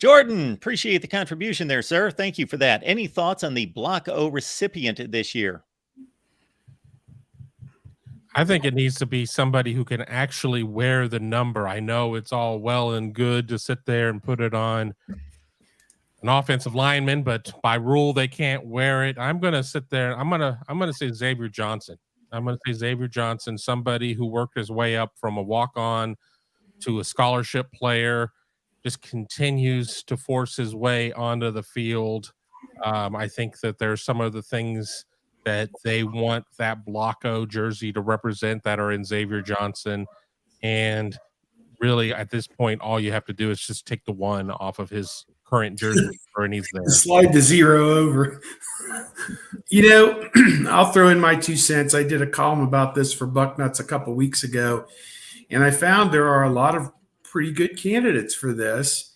Jordan, appreciate the contribution there, sir. Thank you for that. Any thoughts on the Block O recipient this year? I think it needs to be somebody who can actually wear the number. I know it's all well and good to sit there and put it on an offensive lineman, but by rule they can't wear it. I'm gonna sit there. I'm gonna say Xavier Johnson. I'm gonna say Xavier Johnson, somebody who worked his way up from a walk-on to a scholarship player, just continues to force his way onto the field. I think that there's some of the things that they want that Block O jersey to represent that are in Xavier Johnson. And really, at this point, all you have to do is just take the one off of his current jersey and he's there. Slide the 0 over. I'll throw in my 2 cents. I did a column about this for Bucknuts a couple weeks ago, and I found there are a lot of pretty good candidates for this.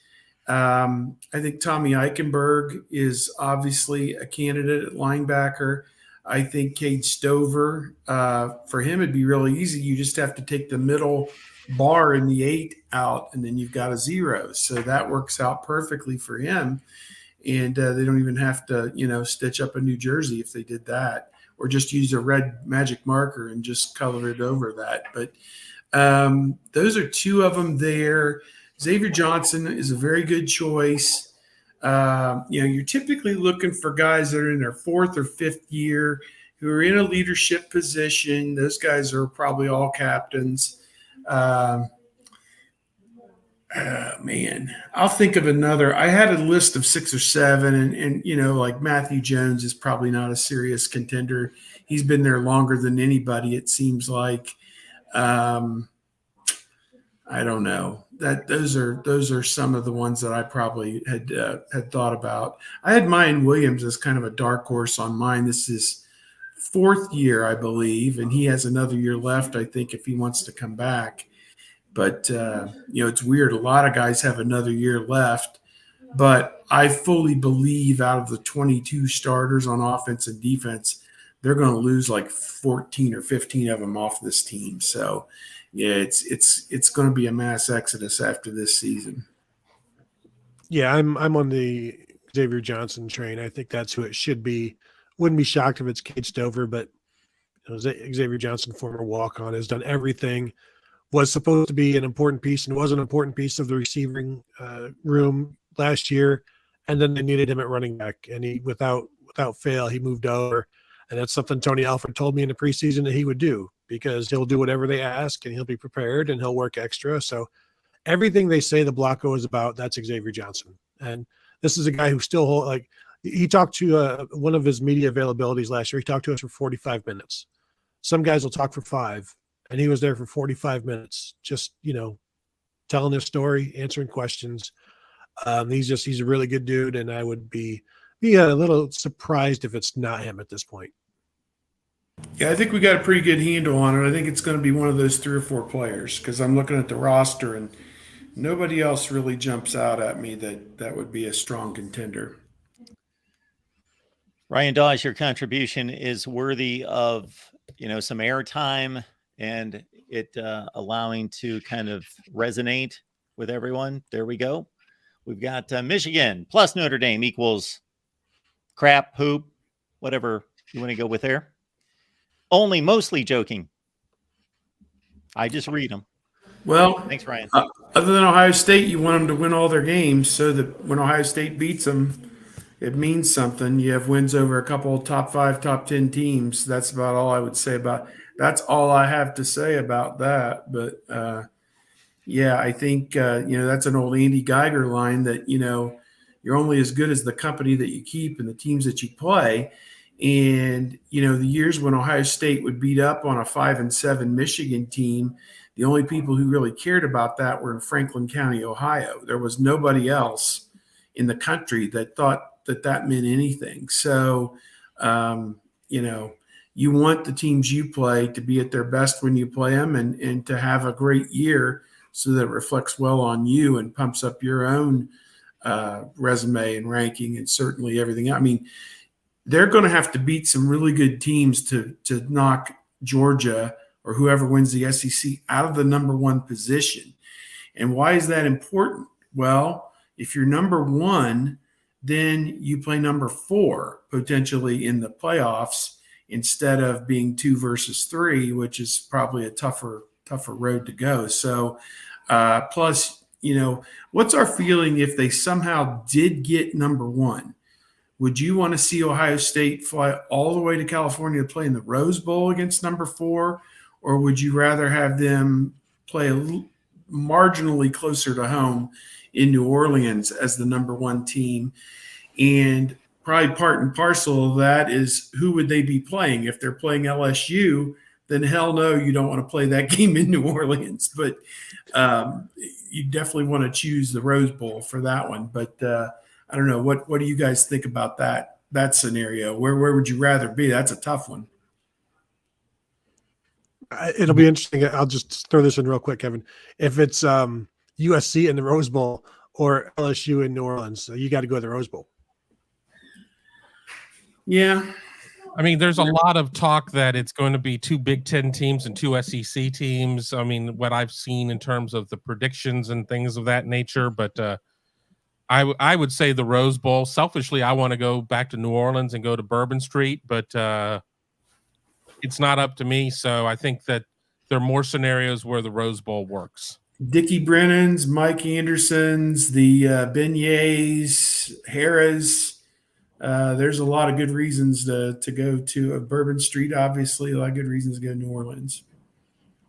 I think Tommy Eichenberg is obviously a candidate at linebacker. I think Cade Stover, for him, it'd be really easy. You just have to take the middle bar in the 8 out, and then you've got a 0. So that works out perfectly for him. And they don't even have to, stitch up a new jersey if they did that, or just use a red magic marker and just color it over that. But those are 2 of them there. Xavier Johnson is a very good choice. You're typically looking for guys that are in their 4th or 5th year who are in a leadership position. Those guys are probably all captains. Man, I'll think of another. I had a list of 6 or 7, and like Matthew Jones is probably not a serious contender. He's been there longer than anybody, it seems like. I don't know. Those are some of the ones that I probably had thought about. I had Mayan Williams as kind of a dark horse on mine. This is 4th year, I believe, and he has another year left, I think, if he wants to come back. But it's weird. A lot of guys have another year left, but I fully believe out of the 22 starters on offense and defense, they're going to lose like 14 or 15 of them off this team. So, yeah, it's going to be a mass exodus after this season. Yeah, I'm on the Xavier Johnson train. I think that's who it should be. Wouldn't be shocked if it's Cade Stover, but Xavier Johnson, former walk-on, has done everything. Was supposed to be an important piece and was an important piece of the receiving room last year, and then they needed him at running back, and he without fail he moved over, and that's something Tony Alford told me in the preseason that he would do, because he'll do whatever they ask and he'll be prepared and he'll work extra. So everything they say the Block O is about, that's Xavier Johnson. And this is a guy who still he talked to one of his media availabilities last year. He talked to us for 45 minutes. Some guys will talk for 5. And he was there for 45 minutes, just, telling his story, answering questions. He's a really good dude. And I would be a little surprised if it's not him at this point. Yeah, I think we got a pretty good handle on it. I think it's going to be one of those 3 or 4 players, because I'm looking at the roster and nobody else really jumps out at me that would be a strong contender. Ryan Dawes, your contribution is worthy of, some airtime and it allowing to kind of resonate with everyone. There we go. We've got Michigan plus Notre Dame equals crap, poop, whatever you want to go with there. Only mostly joking. I just read them. Well, thanks, Ryan. Other than Ohio State, you want them to win all their games so that when Ohio State beats them, it means something. You have wins over a couple of top 5, top 10 teams. That's about all I would say about. That's all I have to say about that. But I think that's an old Andy Geiger line that you're only as good as the company that you keep and the teams that you play. And the years when Ohio State would beat up on a 5-7 Michigan team, the only people who really cared about that were in Franklin County, Ohio. There was nobody else in the country that thought that meant anything. So, you want the teams you play to be at their best when you play them and to have a great year so that it reflects well on you and pumps up your own resume and ranking and certainly everything. I mean, they're going to have to beat some really good teams to knock Georgia or whoever wins the SEC out of the number 1 position. And why is that important? Well, If you're number one, then you play number four potentially in the playoffs instead of being 2 versus 3, which is probably a tougher road to go. So, plus, what's our feeling if they somehow did get number one? Would you want to see Ohio State fly all the way to California to play in the Rose Bowl against number 4, or would you rather have them play marginally closer to home in New Orleans as the number 1 team? And probably part and parcel of that is who would they be playing? If they're playing LSU, then hell no, you don't want to play that game in New Orleans. But you definitely want to choose the Rose Bowl for that one. But I don't know. What do you guys think about that scenario? Where would you rather be? That's a tough one. It'll be interesting. I'll just throw this in real quick, Kevin. If it's USC in the Rose Bowl or LSU in New Orleans, you got to go to the Rose Bowl. Yeah. I mean, there's a lot of talk that it's going to be 2 Big Ten teams and 2 SEC teams. I mean, what I've seen in terms of the predictions and things of that nature. But I would say the Rose Bowl. Selfishly, I want to go back to New Orleans and go to Bourbon Street, but it's not up to me. So I think that there are more scenarios where the Rose Bowl works. Dickie Brennan's, Mike Anderson's, the Beignets, Harrah's. There's a lot of good reasons to go to Bourbon Street, obviously, a lot of good reasons to go to New Orleans.